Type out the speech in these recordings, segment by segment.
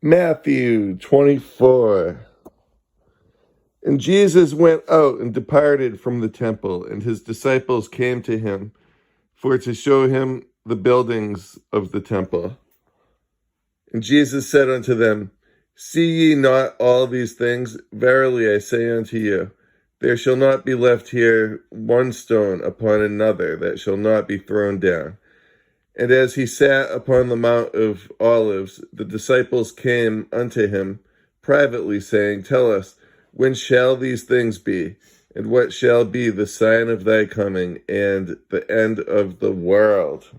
Matthew 24. And Jesus went out and departed from the temple, and his disciples came to him for to show him the buildings of the temple. And Jesus said unto them, See ye not all these things? Verily I say unto you, there shall not be left here one stone upon another that shall not be thrown down. And as he sat upon the Mount of Olives, the disciples came unto him privately, saying, Tell us, when shall these things be? And what shall be the sign of thy coming and the end of the world?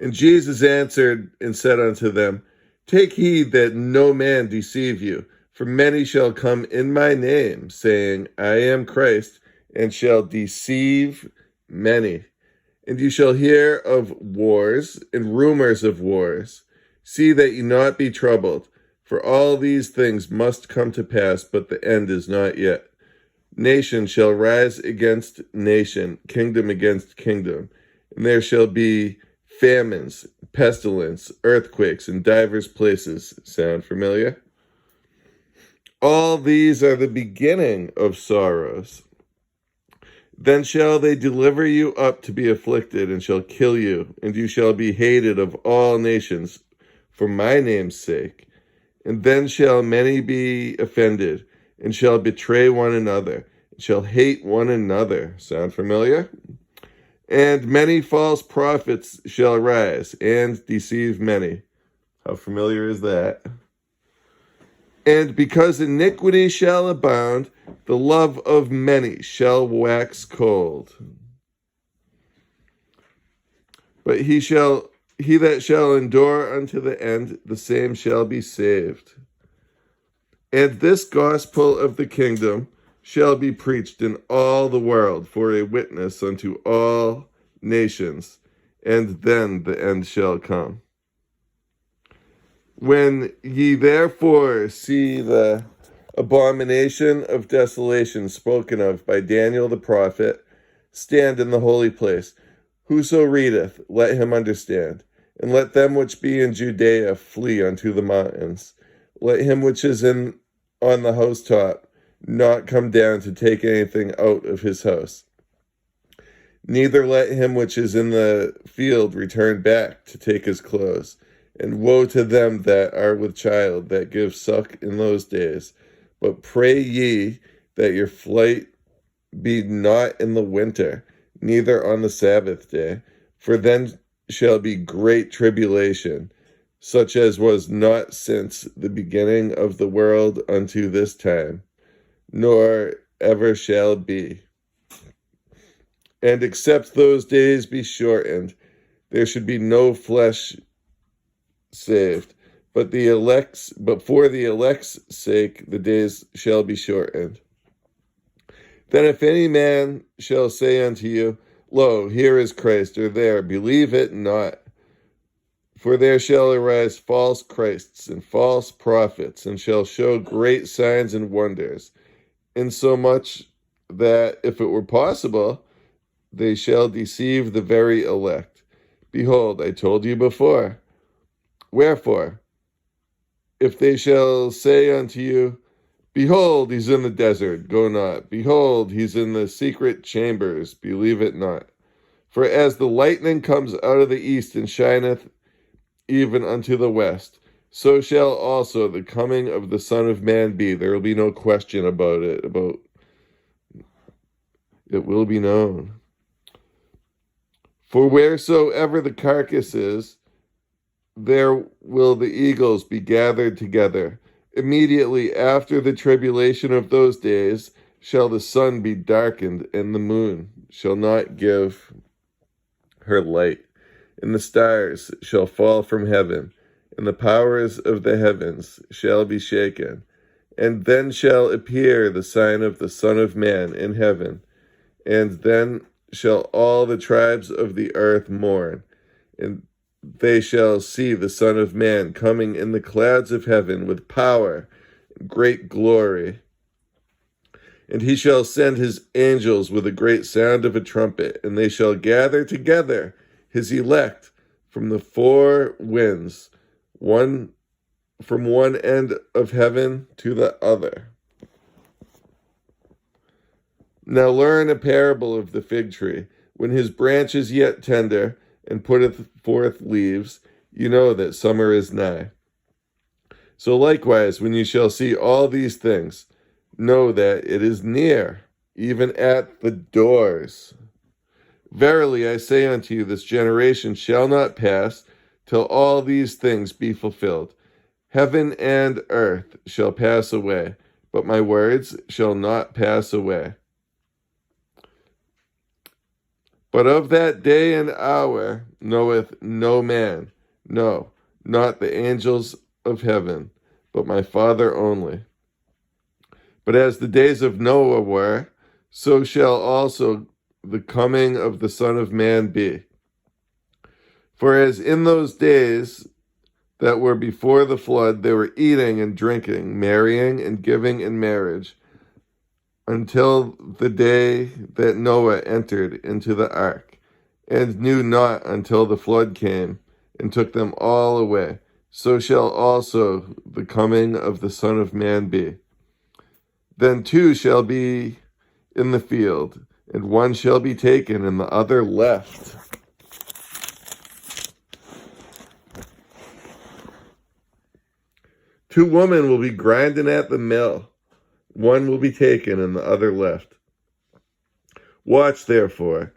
And Jesus answered and said unto them, Take heed that no man deceive you, for many shall come in my name, saying, I am Christ, and shall deceive many. And you shall hear of wars and rumors of wars. See that ye not be troubled, for all these things must come to pass, but the end is not yet. Nation shall rise against nation, kingdom against kingdom, and there shall be famines, pestilence, earthquakes in divers places. Sound familiar? All these are the beginning of sorrows. Then shall they deliver you up to be afflicted, and shall kill you, and you shall be hated of all nations for my name's sake. And then shall many be offended, and shall betray one another, and shall hate one another. Sound familiar? And many false prophets shall rise, and deceive many. How familiar is that? And because iniquity shall abound, the love of many shall wax cold. But he that shall endure unto the end, the same shall be saved. And this gospel of the kingdom shall be preached in all the world for a witness unto all nations, and then the end shall come. When ye therefore see the abomination of desolation spoken of by Daniel the prophet stand in the holy place, whoso readeth, let him understand. And let them which be in Judea flee unto the mountains. Let him which is on the housetop not come down to take anything out of his house. Neither let him which is in the field return back to take his clothes. And woe to them that are with child, that give suck in those days. But pray ye that your flight be not in the winter, neither on the Sabbath day. For then shall be great tribulation, such as was not since the beginning of the world unto this time, nor ever shall be. And except those days be shortened, there should be no flesh saved, but for the elect's sake the days shall be shortened. Then if any man shall say unto you, Lo, here is Christ, or there, believe it not. For there shall arise false Christs and false prophets, and shall show great signs and wonders, insomuch that, if it were possible, they shall deceive the very elect. Behold, I told you before. Wherefore, if they shall say unto you, Behold, he's in the desert, go not. Behold, he's in the secret chambers, believe it not. For as the lightning comes out of the east and shineth even unto the west, so shall also the coming of the Son of Man be. There will be no question about it. It will be known. For wheresoever the carcass is, there will the eagles be gathered together. Immediately after the tribulation of those days shall the sun be darkened, and the moon shall not give her light, and the stars shall fall from heaven, and the powers of the heavens shall be shaken. And then shall appear the sign of the Son of Man in heaven, and then shall all the tribes of the earth mourn, and they shall see the Son of Man coming in the clouds of heaven with power and great glory. And he shall send his angels with a great sound of a trumpet, and they shall gather together his elect from the four winds, one from one end of heaven to the other. Now learn a parable of the fig tree. When his branch is yet tender, and putteth forth leaves, you know that summer is nigh. So likewise, when you shall see all these things, know that it is near, even at the doors. Verily I say unto you, this generation shall not pass till all these things be fulfilled. Heaven and earth shall pass away, but my words shall not pass away. But of that day and hour knoweth no man, no, not the angels of heaven, but my Father only. But as the days of Noah were, so shall also the coming of the Son of Man be. For as in those days that were before the flood, they were eating and drinking, marrying and giving in marriage, until the day that Noah entered into the ark, and knew not until the flood came and took them all away. So shall also the coming of the Son of Man be. Then two shall be in the field, and one shall be taken and the other left. Two women will be grinding at the mill. One will be taken and the other left. Watch therefore,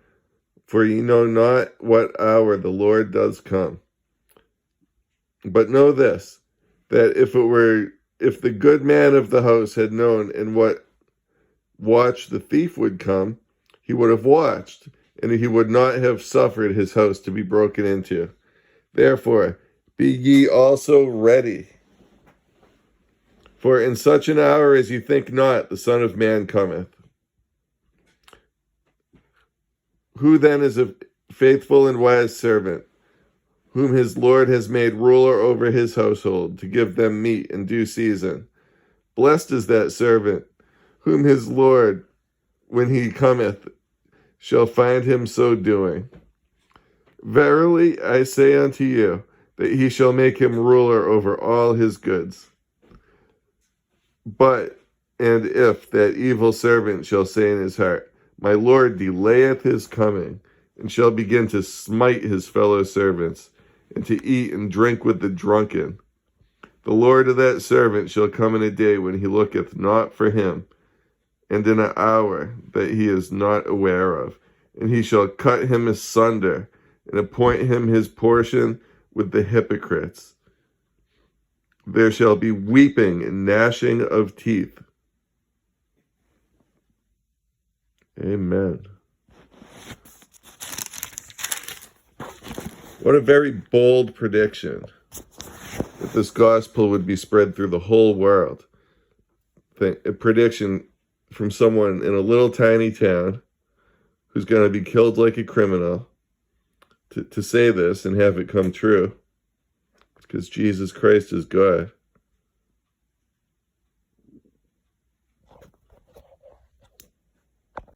for ye know not what hour the Lord does come. But know this, that if the good man of the house had known in what watch the thief would come, he would have watched, and he would not have suffered his house to be broken into. Therefore, be ye also ready. For in such an hour as ye think not, the Son of Man cometh. Who then is a faithful and wise servant, whom his Lord has made ruler over his household, to give them meat in due season? Blessed is that servant, whom his Lord, when he cometh, shall find him so doing. Verily I say unto you, that he shall make him ruler over all his goods. But, and if that evil servant shall say in his heart, my Lord delayeth his coming, and shall begin to smite his fellow servants, and to eat and drink with the drunken, the Lord of that servant shall come in a day when he looketh not for him, and in an hour that he is not aware of, and he shall cut him asunder, and appoint him his portion with the hypocrites. There shall be weeping and gnashing of teeth. Amen. What a very bold prediction that this gospel would be spread through the whole world. A prediction from someone in a little tiny town who's going to be killed like a criminal to say this and have it come true, because Jesus Christ is God.